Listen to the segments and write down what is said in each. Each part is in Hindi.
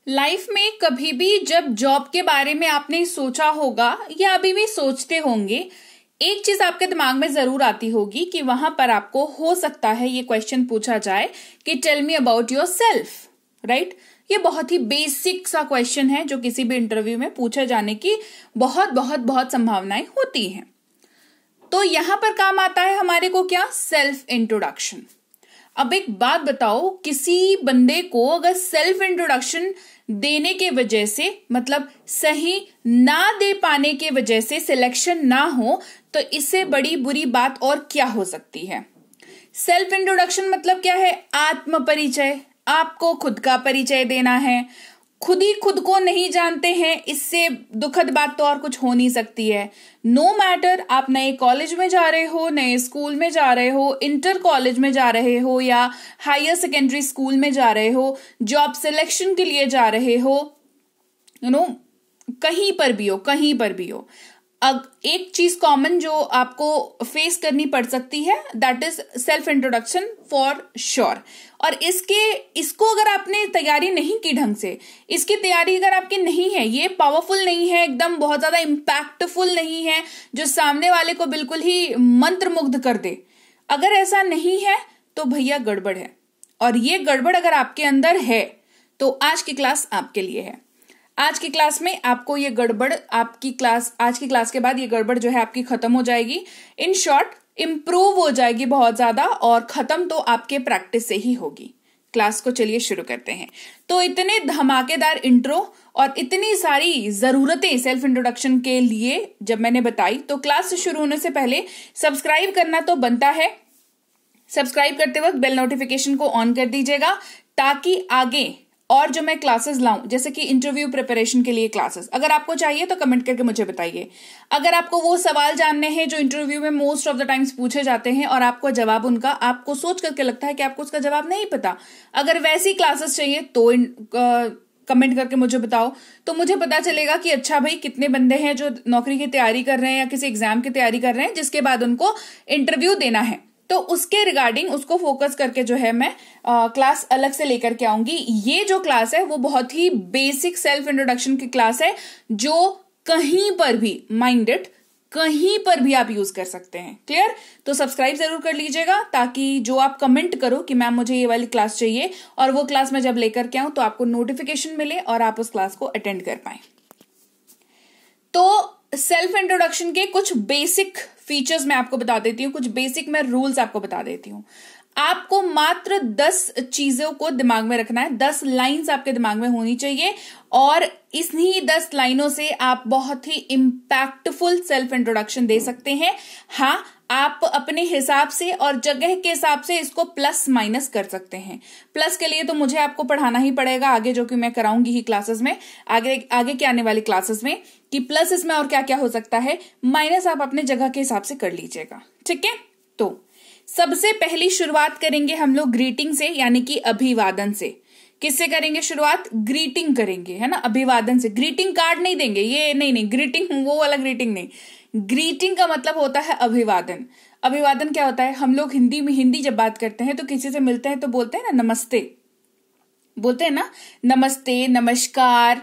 लाइफ में कभी भी जब जॉब के बारे में आपने सोचा होगा या अभी भी सोचते होंगे, एक चीज आपके दिमाग में जरूर आती होगी कि वहां पर आपको हो सकता है ये क्वेश्चन पूछा जाए कि tell me about yourself, right. ये बहुत ही बेसिक सा क्वेश्चन है जो किसी भी इंटरव्यू में पूछे जाने की बहुत बहुत बहुत संभावनाएं होती हैं। तो यहां पर काम आता है हमारे को क्या, सेल्फ इंट्रोडक्शन। अब एक बात बताओ, किसी बंदे को अगर सेल्फ इंट्रोडक्शन देने के वजह से, मतलब सही ना दे पाने के वजह से सिलेक्शन ना हो, तो इससे बड़ी बुरी बात और क्या हो सकती है। सेल्फ इंट्रोडक्शन मतलब क्या है, आत्म परिचय। आपको खुद का परिचय देना है। खुद ही खुद को नहीं जानते हैं, इससे दुखद बात तो और कुछ हो नहीं सकती है। नो मैटर आप नए कॉलेज में जा रहे हो, नए स्कूल में जा रहे हो, इंटर कॉलेज में जा रहे हो या हायर सेकेंडरी स्कूल में जा रहे हो, जॉब सिलेक्शन के लिए जा रहे हो, कहीं पर भी हो, अब एक चीज कॉमन जो आपको फेस करनी पड़ सकती है, that is self introduction for sure. और इसको अगर आपने तैयारी नहीं की ढंग से, इसकी तैयारी अगर आपकी नहीं है, ये पावरफुल नहीं है, एकदम बहुत ज्यादा इम्पैक्टफुल नहीं है जो सामने वाले को बिल्कुल ही मंत्रमुग्ध कर दे, अगर ऐसा नहीं है तो भैया गड़बड़ है। और ये गड़बड़ अगर आपके अंदर है तो आज की क्लास आपके लिए है। आज की क्लास में आपको ये गड़बड़, आज की क्लास के बाद ये गड़बड़ जो है आपकी खत्म हो जाएगी। इन शॉर्ट इंप्रूव हो जाएगी बहुत ज्यादा, और खत्म तो आपके प्रैक्टिस से ही होगी। क्लास को चलिए शुरू करते हैं। तो इतने धमाकेदार इंट्रो और इतनी सारी जरूरतें सेल्फ इंट्रोडक्शन के लिए जब मैंने बताई, तो क्लास शुरू होने से पहले सब्सक्राइब करना तो बनता है। सब्सक्राइब करते वक्त बेल नोटिफिकेशन को ऑन कर दीजिएगा, ताकि आगे और जो मैं क्लासेस लाऊं, जैसे कि इंटरव्यू प्रिपरेशन के लिए क्लासेस, अगर आपको चाहिए तो कमेंट करके मुझे बताइए। अगर आपको वो सवाल जानने हैं जो इंटरव्यू में मोस्ट ऑफ द टाइम्स पूछे जाते हैं और आपको जवाब उनका आपको सोच करके लगता है कि आपको उसका जवाब नहीं पता, अगर वैसी क्लासेस चाहिए तो कमेंट करके मुझे बताओ, तो मुझे पता चलेगा कि अच्छा भाई कितने बंदे हैं जो नौकरी की तैयारी कर रहे हैं या किसी एग्जाम की तैयारी कर रहे हैं जिसके बाद उनको इंटरव्यू देना है। तो उसके रिगार्डिंग उसको फोकस करके जो है मैं क्लास अलग से लेकर के आऊंगी। ये जो क्लास है वो बहुत ही बेसिक सेल्फ इंट्रोडक्शन की क्लास है, जो कहीं पर भी, माइंड इट, कहीं पर भी आप यूज कर सकते हैं। क्लियर? तो सब्सक्राइब जरूर कर लीजिएगा, ताकि जो आप कमेंट करो कि मैम मुझे ये वाली क्लास चाहिए, और वो क्लास मैं जब लेकर के आऊं तो आपको नोटिफिकेशन मिले और आप उस क्लास को अटेंड कर पाए। तो सेल्फ इंट्रोडक्शन के कुछ बेसिक फीचर्स मैं आपको बता देती हूँ, कुछ बेसिक मैं रूल्स आपको बता देती हूँ। आपको मात्र 10 चीजों को दिमाग में रखना है, 10 लाइंस आपके दिमाग में होनी चाहिए, और इन्हीं 10 लाइनों से आप बहुत ही इंपैक्टफुल सेल्फ इंट्रोडक्शन दे सकते हैं। हाँ, आप अपने हिसाब से और जगह के हिसाब से इसको प्लस माइनस कर सकते हैं। प्लस के लिए तो मुझे आपको पढ़ाना ही पड़ेगा आगे, जो कि मैं कराऊंगी ही क्लासेस में, आगे के आने वाली क्लासेस में, कि प्लस इसमें और क्या क्या हो सकता है, माइनस आप अपने जगह के हिसाब से कर लीजिएगा। ठीक है? तो सबसे पहली शुरुआत करेंगे हम लोग ग्रीटिंग से, यानी कि अभिवादन से। किससे करेंगे शुरुआत? ग्रीटिंग करेंगे, है ना, अभिवादन से। ग्रीटिंग कार्ड नहीं देंगे, ये नहीं, ग्रीटिंग वो वाला ग्रीटिंग नहीं। ग्रीटिंग का मतलब होता है अभिवादन। अभिवादन क्या होता है? हम लोग हिंदी जब बात करते हैं तो किसी से मिलते हैं तो बोलते हैं ना नमस्ते, बोलते हैं ना नमस्ते, नमस्कार,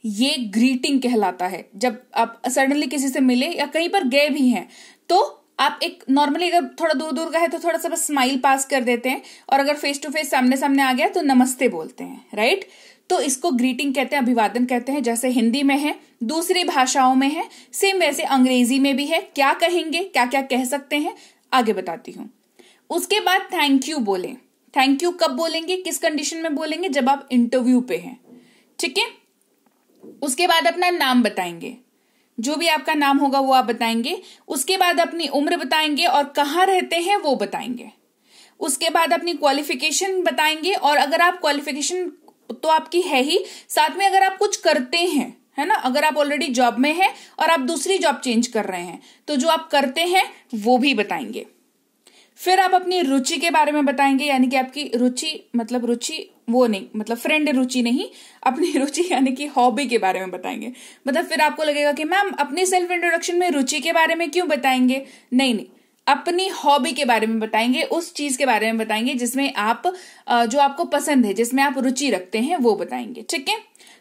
ये ग्रीटिंग कहलाता है। जब आप सडनली किसी से मिले या कहीं पर गए भी हैं तो आप एक नॉर्मली, अगर थोड़ा दूर दूर का है तो थोड़ा सा बस स्माइल पास कर देते हैं, और अगर फेस टू फेस सामने सामने आ गया तो नमस्ते बोलते हैं, राइट। तो इसको ग्रीटिंग कहते हैं, अभिवादन कहते हैं। जैसे हिंदी में है, दूसरी भाषाओं में है, सेम वैसे अंग्रेजी में भी है। क्या कहेंगे, क्या क्या कह सकते हैं, आगे बताती हूं। उसके बाद थैंक यू बोलें। थैंक यू कब बोलेंगे, किस कंडीशन में बोलेंगे? जब आप इंटरव्यू पे हैं। ठीक है? उसके बाद अपना नाम बताएंगे, जो भी आपका नाम होगा वो आप बताएंगे। उसके बाद अपनी उम्र बताएंगे और कहाँ रहते हैं वो बताएंगे। उसके बाद अपनी क्वालिफिकेशन बताएंगे, और अगर आप क्वालिफिकेशन तो आपकी है ही, साथ में अगर आप कुछ करते हैं, है ना, अगर आप ऑलरेडी जॉब में हैं और आप दूसरी जॉब चेंज कर रहे हैं तो जो आप करते हैं वो भी बताएंगे। फिर आप अपनी रुचि के बारे में बताएंगे, यानी कि आपकी रुचि, मतलब रुचि वो नहीं, मतलब फ्रेंड रुचि नहीं, अपनी रुचि यानी कि हॉबी के बारे में बताएंगे। मतलब फिर आपको लगेगा कि मैम अपनी सेल्फ इंट्रोडक्शन में रुचि के बारे में क्यों बताएंगे? नहीं, अपनी हॉबी के बारे में बताएंगे, उस चीज के बारे में बताएंगे जिसमें आप जो आपको पसंद है, जिसमें आप रुचि रखते हैं, वो बताएंगे। ठीक है।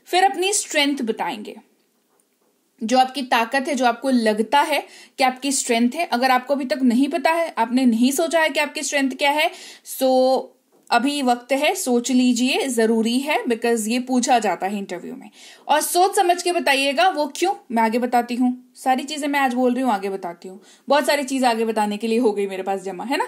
फिर अपनी स्ट्रेंथ बताएंगे, जो आपकी ताकत है, जो आपको लगता है कि आपकी स्ट्रेंथ है। अगर आपको अभी तक नहीं पता है, आपने नहीं सोचा है कि आपकी स्ट्रेंथ क्या है, सो अभी वक्त है, सोच लीजिए, जरूरी है, बिकॉज ये पूछा जाता है इंटरव्यू में। और सोच समझ के बताइएगा। वो क्यों, मैं आगे बताती हूँ। सारी चीजें मैं आज बोल रही हूँ, आगे बताती हूँ। बहुत सारी चीज आगे बताने के लिए हो गई मेरे पास जमा, है ना।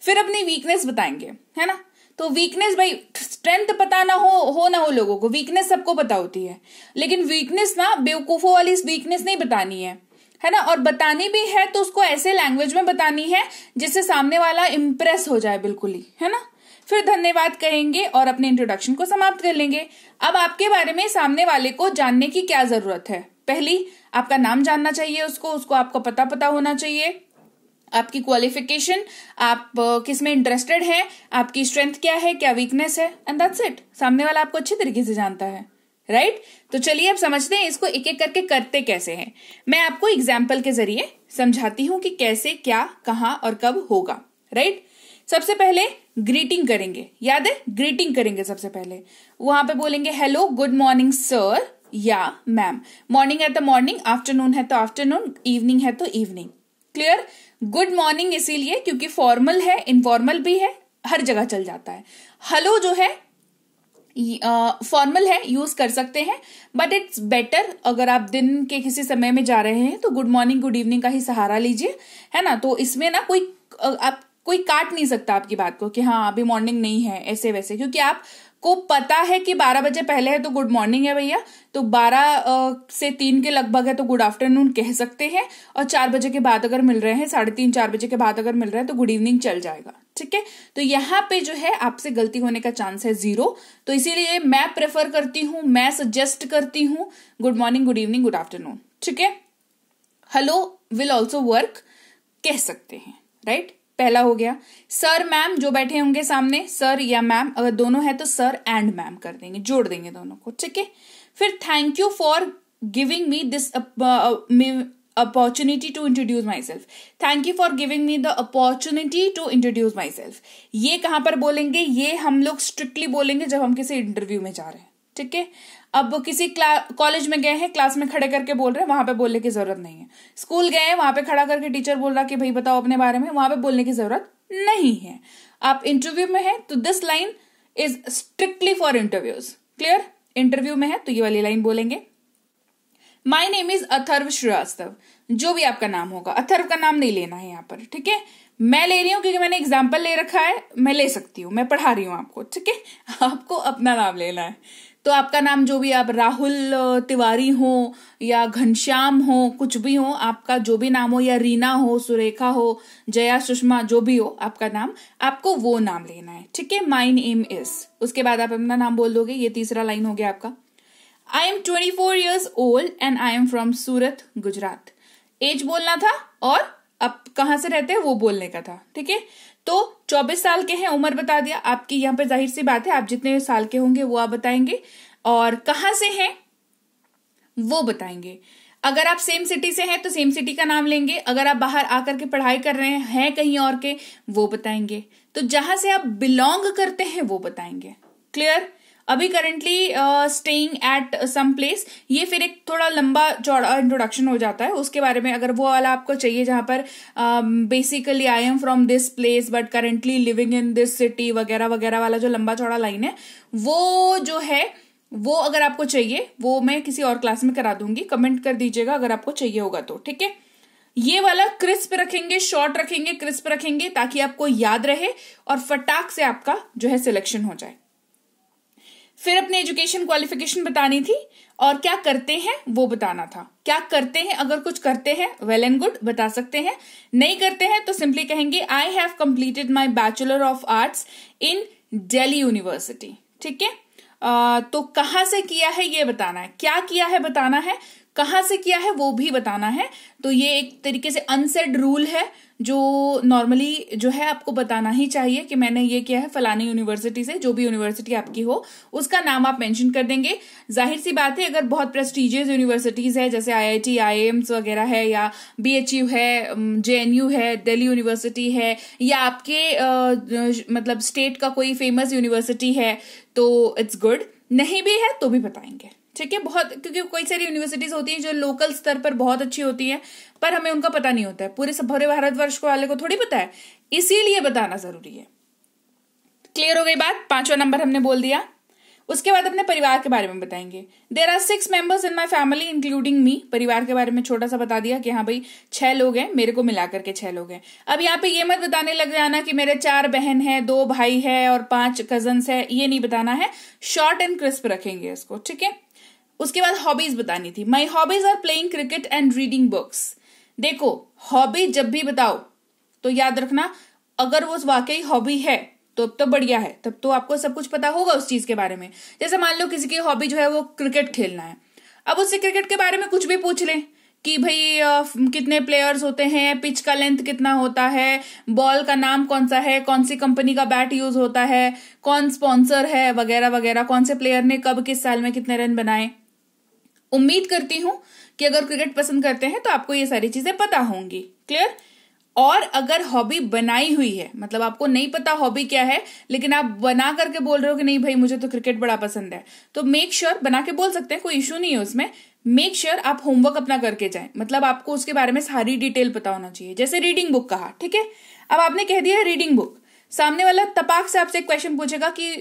फिर अपनी वीकनेस बताएंगे, है ना। तो वीकनेस, भाई स्ट्रेंथ पता ना हो ना हो लोगों को, वीकनेस सबको पता होती है, लेकिन वीकनेस ना बेवकूफों वाली वीकनेस नहीं बतानी है ना। और बतानी भी है तो उसको ऐसे लैंग्वेज में बतानी है जिससे सामने वाला इंप्रेस हो जाए बिल्कुल ही, है ना। फिर धन्यवाद कहेंगे और अपने इंट्रोडक्शन को समाप्त कर लेंगे। अब आपके बारे में सामने वाले को जानने की क्या जरूरत है। पहली, आपका नाम जानना चाहिए उसको आपको पता होना चाहिए, आपकी क्वालिफिकेशन, आप किस में इंटरेस्टेड हैं, आपकी स्ट्रेंथ क्या है, क्या वीकनेस है, एंड दैट्स इट। सामने वाला आपको अच्छी तरीके से जानता है, राइट। तो चलिए अब समझते हैं इसको एक एक करके करते कैसे हैं। मैं आपको एग्जाम्पल के जरिए समझाती हूं कि कैसे, क्या, कहां और कब होगा, राइट। सबसे पहले ग्रीटिंग करेंगे, याद है, ग्रीटिंग करेंगे सबसे पहले। वहां पे बोलेंगे हेलो, गुड मॉर्निंग सर या मैम। मॉर्निंग है तो मॉर्निंग, आफ्टरनून है तो आफ्टरनून, इवनिंग है तो इवनिंग। क्लियर। गुड मॉर्निंग इसीलिए क्योंकि फॉर्मल है, इनफॉर्मल भी है, हर जगह चल जाता है। हेलो जो है फॉर्मल है, यूज कर सकते हैं, बट इट्स बेटर अगर आप दिन के किसी समय में जा रहे हैं तो गुड मॉर्निंग गुड इवनिंग का ही सहारा लीजिए, है ना। तो इसमें ना कोई काट नहीं सकता आपकी बात को कि हाँ अभी मॉर्निंग नहीं है ऐसे वैसे, क्योंकि आपको पता है कि 12 बजे पहले है तो गुड मॉर्निंग है भैया, तो 12 से 3 के लगभग है तो गुड आफ्टरनून कह सकते हैं, और 4 बजे के बाद अगर मिल रहे हैं, 3:30 4 बजे के बाद अगर मिल रहे हैं तो गुड इवनिंग चल जाएगा। ठीक है। तो यहाँ पे जो है आपसे गलती होने का चांस है 0, तो इसीलिए मैं प्रेफर करती हूं, मैं सजेस्ट करती हूं good morning good evening good afternoon. ठीक है। हेलो विल ऑल्सो वर्क कह सकते हैं, राइट। पहला हो गया। सर मैम जो बैठे होंगे सामने, सर या मैम, अगर दोनों है तो सर एंड मैम कर देंगे, जोड़ देंगे दोनों को। ठीक है। फिर thank you for giving me this opportunity to introduce myself. Thank you for giving me the opportunity to introduce myself. ये कहां पर बोलेंगे, ये हम लोग स्ट्रिक्टली बोलेंगे जब हम किसी इंटरव्यू में जा रहे हैं। ठीक है। अब किसी कॉलेज में गए हैं, क्लास में खड़े करके बोल रहे हैं, वहां पे बोलने की जरूरत नहीं है। स्कूल गए हैं, वहां पे खड़ा करके टीचर बोल रहा कि भाई बताओ अपने बारे में, वहां पे बोलने की जरूरत नहीं है। आप इंटरव्यू में है तो this line is strictly for interviews. Clear. Interview में है तो ये वाली लाइन बोलेंगे। My name is Atharv Srivastava. जो भी आपका नाम होगा, अथर्व का नाम नहीं लेना है यहाँ पर। ठीक है। मैं ले रही हूं क्योंकि मैंने एग्जाम्पल ले रखा है, मैं ले सकती हूँ, मैं पढ़ा रही हूं आपको। ठीक है। आपको अपना नाम लेना है, तो आपका नाम जो भी, आप राहुल तिवारी हो या घनश्याम हो, कुछ भी हो, आपका जो भी नाम हो, या रीना हो, सुरेखा हो, जया, सुषमा, जो भी हो आपका नाम, आपको वो नाम लेना है। ठीक है। माई नेम इज, उसके बाद आप अपना नाम बोल दोगे। ये तीसरा लाइन हो गया आपका। I am 24 years old and I am from Surat Gujarat. Age बोलना था और अब कहां से रहते हैं वो बोलने का था। ठीक है। तो 24 साल के हैं, उम्र बता दिया आपकी। यहाँ पे जाहिर सी बात है आप जितने साल के होंगे वो आप बताएंगे, और कहां से हैं वो बताएंगे। अगर आप सेम सिटी से हैं तो सेम सिटी का नाम लेंगे, अगर आप बाहर आकर के पढ़ाई कर रहे हैं कहीं और के, वो बताएंगे। तो जहां से आप बिलोंग करते हैं वो बताएंगे। क्लियर। अभी currently staying at some place, ये फिर एक थोड़ा लंबा चौड़ा इंट्रोडक्शन हो जाता है, उसके बारे में अगर वो वाला आपको चाहिए जहां पर basically I am from this place but currently living in this city वगैरह वगैरह वाला जो लंबा चौड़ा लाइन है, वो जो है वो अगर आपको चाहिए वो मैं किसी और क्लास में करा दूंगी। कमेंट कर दीजिएगा अगर आपको चाहिए होगा तो। ठीक है। ये वाला क्रिस्प रखेंगे, शॉर्ट रखेंगे, क्रिस्प रखेंगे, ताकि आपको याद रहे और फटाक से आपका जो है सिलेक्शन हो जाए। फिर अपनी एजुकेशन क्वालिफिकेशन बतानी थी, और क्या करते हैं वो बताना था। क्या करते हैं, अगर कुछ करते हैं वेल एंड गुड बता सकते हैं, नहीं करते हैं तो सिंपली कहेंगे I have completed my bachelor of arts in Delhi university. ठीक है। तो कहां से किया है ये बताना है, क्या किया है बताना है, कहाँ से किया है वो भी बताना है। तो ये एक तरीके से अनसेड रूल है जो नॉर्मली जो है आपको बताना ही चाहिए कि मैंने ये किया है फलानी यूनिवर्सिटी से। जो भी यूनिवर्सिटी आपकी हो उसका नाम आप मेंशन कर देंगे। जाहिर सी बात है अगर बहुत प्रेस्टिजियस यूनिवर्सिटीज है जैसे IIT IIMs वगैरह है या BHU है, JNU है, दिल्ली यूनिवर्सिटी है या आपके मतलब स्टेट का कोई फेमस यूनिवर्सिटी है तो इट्स गुड। नहीं भी है तो भी बताएंगे, ठीक है। बहुत, क्योंकि कोई सारी यूनिवर्सिटीज होती हैं जो लोकल स्तर पर बहुत अच्छी होती हैं पर हमें उनका पता नहीं होता है, पूरे भारतवर्ष को वाले को थोड़ी पता है, इसीलिए बताना जरूरी है। क्लियर हो गई बात? 5वां नंबर हमने बोल दिया। उसके बाद अपने परिवार के बारे में बताएंगे। There are 6 members in my family including me. परिवार के बारे में छोटा सा बता दिया कि हाँ भाई 6 लोग हैं, मेरे को मिलाकर के 6 लोग हैं। अब यहाँ पे ये मत बताने लग जाना कि मेरे 4 बहन है, 2 भाई है और 5 कजन्स है, ये नहीं बताना है। शॉर्ट एंड क्रिस्प रखेंगे इसको, ठीक है। उसके बाद हॉबीज बतानी थी। My hobbies are playing cricket and reading books. देखो हॉबी जब भी बताओ तो याद रखना अगर वो वाकई हॉबी है तो बढ़िया है, तब तो आपको सब कुछ पता होगा उस चीज के बारे में। जैसे मान लो किसी की हॉबी जो है वो क्रिकेट खेलना है, अब उससे क्रिकेट के बारे में कुछ भी पूछ लें कि भाई कितने प्लेयर्स होते हैं, पिच का लेंथ कितना होता है, बॉल का नाम कौन सा है, कौन सी कंपनी का बैट यूज होता है, कौन स्पॉन्सर है वगैरह वगैरह, कौन से प्लेयर ने कब किस साल में कितने रन बनाए। उम्मीद करती हूं कि अगर क्रिकेट पसंद करते हैं तो आपको ये सारी चीजें पता होंगी। क्लियर? और अगर हॉबी बनाई हुई है, मतलब आपको नहीं पता हॉबी क्या है लेकिन आप बना करके बोल रहे हो कि नहीं भाई मुझे तो क्रिकेट बड़ा पसंद है, तो मेक श्योर बना के बोल सकते हैं, कोई इश्यू नहीं है उसमें। मेक श्योर आप होमवर्क अपना करके जाएं, मतलब आपको उसके बारे में सारी डिटेल पता होना चाहिए। जैसे रीडिंग बुक कहा, ठीक है, अब आपने कह दिया है रीडिंग बुक, सामने वाला तपाक से आपसे एक क्वेश्चन पूछेगा कि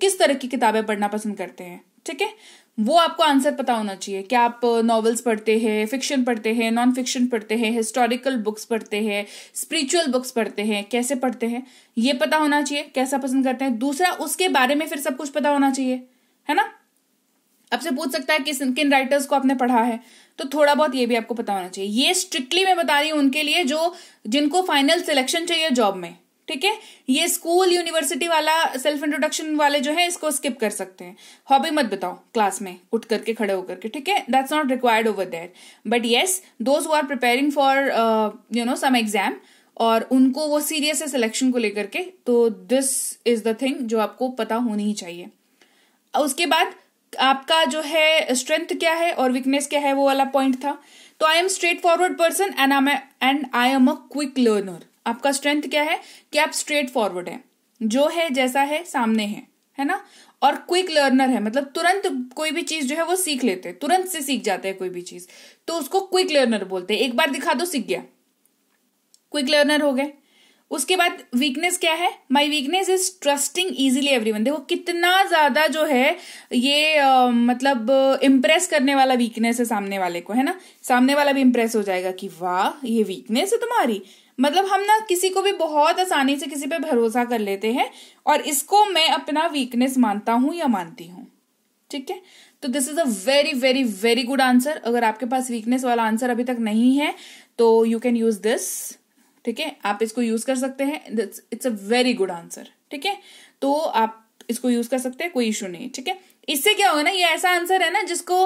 किस तरह की किताबें पढ़ना पसंद करते हैं, ठीक है, वो आपको आंसर पता होना चाहिए। क्या आप नॉवेल्स पढ़ते हैं, फिक्शन पढ़ते हैं, नॉन फिक्शन पढ़ते हैं, हिस्टोरिकल बुक्स पढ़ते हैं, स्पिरिचुअल बुक्स पढ़ते हैं, कैसे पढ़ते हैं ये पता होना चाहिए, कैसा पसंद करते हैं। दूसरा उसके बारे में फिर सब कुछ पता होना चाहिए, है ना। आपसे पूछ सकता है कि किन राइटर्स को आपने पढ़ा है, तो थोड़ा बहुत ये भी आपको पता होना चाहिए। ये स्ट्रिक्टली मैं बता रही हूं उनके लिए जो जिनको फाइनल सिलेक्शन चाहिए जॉब में, ठीक है। ये स्कूल यूनिवर्सिटी वाला सेल्फ इंट्रोडक्शन वाले जो है इसको स्किप कर सकते हैं। हॉबी मत बताओ क्लास में उठ करके खड़े होकर के, ठीक है, that's not required over there. But yes those who are preparing for some exam और उनको वो सीरियस है सिलेक्शन को लेकर के, तो दिस इज द थिंग जो आपको पता होनी ही चाहिए। उसके बाद आपका जो है स्ट्रेंथ क्या है और वीकनेस क्या है वो वाला पॉइंट था। तो I am straight forward person and I am a quick learner. आपका स्ट्रेंथ क्या है कि आप स्ट्रेट फॉरवर्ड है, जो है जैसा है सामने है ना, और क्विक लर्नर है, मतलब तुरंत कोई भी चीज जो है वो सीख लेते हैं, तुरंत से सीख जाते हैं कोई भी चीज, तो उसको क्विक लर्नर बोलते हैं। एक बार दिखा दो सीख गया, क्विक लर्नर हो गए। उसके बाद वीकनेस क्या है? My weakness is trusting easily everyone. देखो कितना ज्यादा जो है ये मतलब इम्प्रेस करने वाला वीकनेस है सामने वाले को, है ना। सामने वाला भी इम्प्रेस हो जाएगा कि वाह ये वीकनेस है तुम्हारी। मतलब हम ना किसी को भी बहुत आसानी से किसी पे भरोसा कर लेते हैं और इसको मैं अपना वीकनेस मानता हूं या मानती हूं, ठीक है। तो this is a very very very good answer. अगर आपके पास वीकनेस वाला आंसर अभी तक नहीं है तो यू कैन यूज दिस, ठीक है, आप इसको यूज कर सकते हैं। It's a very good answer, ठीक है, तो आप इसको यूज कर सकते हैं, कोई इशू नहीं, ठीक है। इससे क्या होगा ना, ये ऐसा आंसर है ना जिसको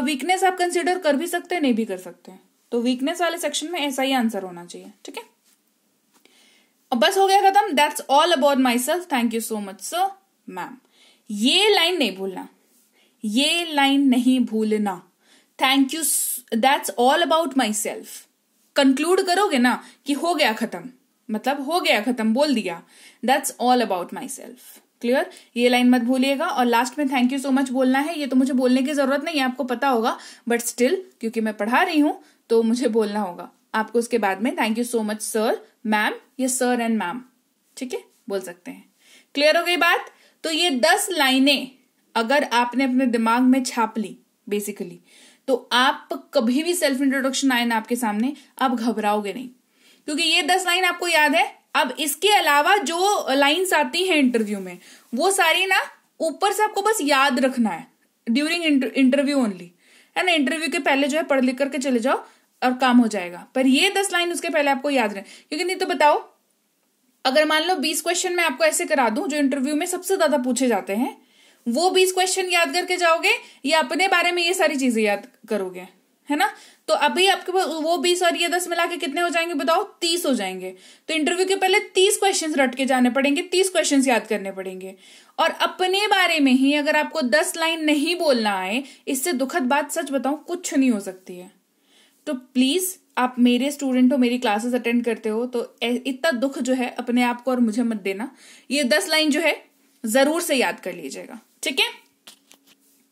वीकनेस आप कंसिडर कर भी सकते हैं, नहीं भी कर सकते हैं, तो वीकनेस वाले सेक्शन में ऐसा ही आंसर होना चाहिए, ठीक है। अब बस हो गया खत्म। That's all about my self, thank you so much sir ma'am. ये लाइन नहीं भूलना, ये लाइन नहीं भूलना, thank you, that's all about my self. Conclude करोगे ना कि हो गया खत्म, मतलब हो गया खत्म बोल दिया, that's all about my self. Clear? ये लाइन मत भूलिएगा। और लास्ट में थैंक यू सो मच बोलना है। ये तो मुझे बोलने की जरूरत नहीं है, आपको पता होगा, बट स्टिल क्योंकि मैं पढ़ा रही हूं तो मुझे बोलना होगा आपको। उसके बाद में thank you so much sir, ma'am, ये सर एंड मैम, ठीक है, बोल सकते हैं। क्लियर हो गई बात? तो ये 10 लाइनें अगर आपने अपने दिमाग में छाप ली बेसिकली, तो आप कभी भी सेल्फ इंट्रोडक्शन आए ना आपके सामने, आप घबराओगे नहीं, क्योंकि ये 10 लाइन आपको याद है। अब इसके अलावा जो लाइंस आती हैं इंटरव्यू में वो सारी ना ऊपर से आपको बस याद रखना है ड्यूरिंग इंटरव्यू ओनली, है ना। इंटरव्यू के पहले जो है पढ़ लिख करके चले जाओ और काम हो जाएगा, पर ये 10 लाइन उसके पहले आपको याद रहे, क्योंकि नहीं तो बताओ अगर मान लो 20 क्वेश्चन मैं आपको ऐसे करा दूं जो इंटरव्यू में सबसे ज्यादा पूछे जाते हैं, वो 20 क्वेश्चन याद करके जाओगे या अपने बारे में ये सारी चीजें याद करोगे? है ना। तो अभी आपके पास वो 20 और ये 10 मिला के कितने हो जाएंगे बताओ, 30 हो जाएंगे। तो इंटरव्यू के पहले 30 क्वेश्चंस रट के जाने पड़ेंगे, 30 क्वेश्चंस याद करने पड़ेंगे। और अपने बारे में ही अगर आपको 10 लाइन नहीं बोलना आए, इससे दुखद बात सच बताऊं कुछ नहीं हो सकती है। तो प्लीज आप मेरे स्टूडेंट हो, मेरी क्लासेस अटेंड करते हो, तो इतना दुख जो है अपने आप को और मुझे मत देना। ये 10 लाइन जो है जरूर से याद कर लीजिएगा, ठीक है।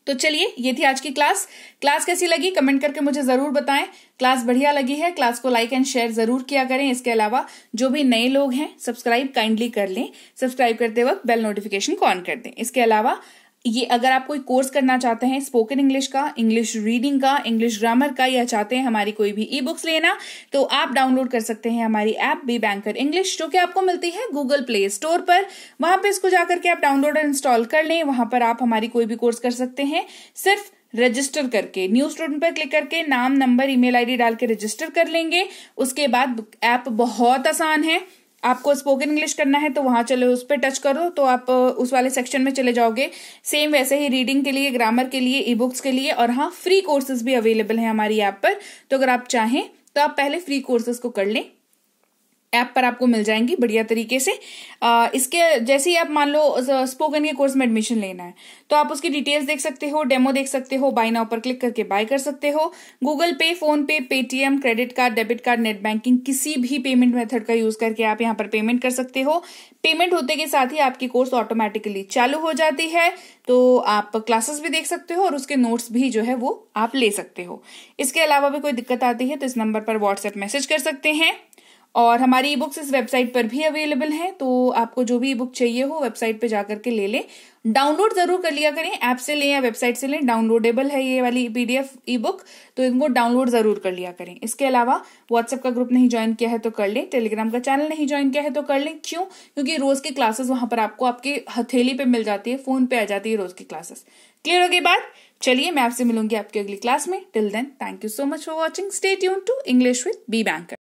तो चलिए, ये थी आज की क्लास। क्लास कैसी लगी कमेंट करके मुझे जरूर बताएं। क्लास बढ़िया लगी है, क्लास को लाइक एंड शेयर जरूर किया करें। इसके अलावा जो भी नए लोग हैं सब्सक्राइब काइंडली कर लें, सब्सक्राइब करते वक्त बेल नोटिफिकेशन को ऑन कर दें। इसके अलावा ये अगर आप कोई कोर्स करना चाहते हैं स्पोकन इंग्लिश का, इंग्लिश रीडिंग का, इंग्लिश ग्रामर का, या चाहते हैं हमारी कोई भी ई बुक्स लेना, तो आप डाउनलोड कर सकते हैं हमारी ऐप बी बैंकर इंग्लिश, जो कि आपको मिलती है गूगल प्ले स्टोर पर। वहां पे इसको जाकर के आप डाउनलोड और इंस्टॉल कर लें। वहां पर आप हमारी कोई भी कोर्स कर सकते हैं। सिर्फ रजिस्टर करके न्यू स्टूडेंट पर क्लिक करके नाम, नंबर, ईमेल आईडी डाल के रजिस्टर कर लेंगे। उसके बाद ऐप बहुत आसान है। आपको स्पोकन इंग्लिश करना है तो वहां चलो, उस पर टच करो तो आप उस वाले सेक्शन में चले जाओगे। सेम वैसे ही रीडिंग के लिए, ग्रामर के लिए, ई बुक्स के लिए, और हाँ फ्री कोर्सेज भी अवेलेबल हैं हमारी ऐप पर। तो अगर आप चाहें तो आप पहले फ्री कोर्सेज को कर लें, ऐप पर आपको मिल जाएंगी बढ़िया तरीके से। इसके जैसे ही आप मान लो स्पोकन के कोर्स में एडमिशन लेना है तो आप उसकी डिटेल्स देख सकते हो, डेमो देख सकते हो, बाय नाउ पर क्लिक करके बाय कर सकते हो। गूगल पे, फोन पे, Paytm, credit card, debit card, net banking, किसी भी पेमेंट मेथड का यूज करके आप यहाँ पर पेमेंट कर सकते हो। पेमेंट होते के साथ ही आपकी कोर्स ऑटोमेटिकली चालू हो जाती है। तो आप क्लासेस भी देख सकते हो और उसके नोट्स भी जो है वो आप ले सकते हो। इसके अलावा भी कोई दिक्कत आती है तो इस नंबर पर व्हाट्सएप मैसेज कर सकते हैं। और हमारी ई बुक्स इस वेबसाइट पर भी अवेलेबल हैं, तो आपको जो भी ई बुक चाहिए हो वेबसाइट पे जाकर के ले लें। डाउनलोड जरूर कर लिया करें, ऐप से लें या वेबसाइट से लें, डाउनलोडेबल है ये वाली पीडीएफ ई बुक, तो इनको डाउनलोड जरूर कर लिया करें। इसके अलावा व्हाट्सएप का ग्रुप नहीं ज्वाइन किया है तो कर लें, टेलीग्राम का चैनल नहीं ज्वाइन किया है तो कर लें। क्यों? क्योंकि रोज की क्लासेस वहां पर आपको आपके हथेली पे मिल जाती है, फोन पे आ जाती है रोज की क्लासेस। क्लियर हो गई बात? चलिए, मैं आपसे मिलूंगी आपकी अगली क्लास में। Till then, thank you so much for watching. Stay tuned to English with B banker.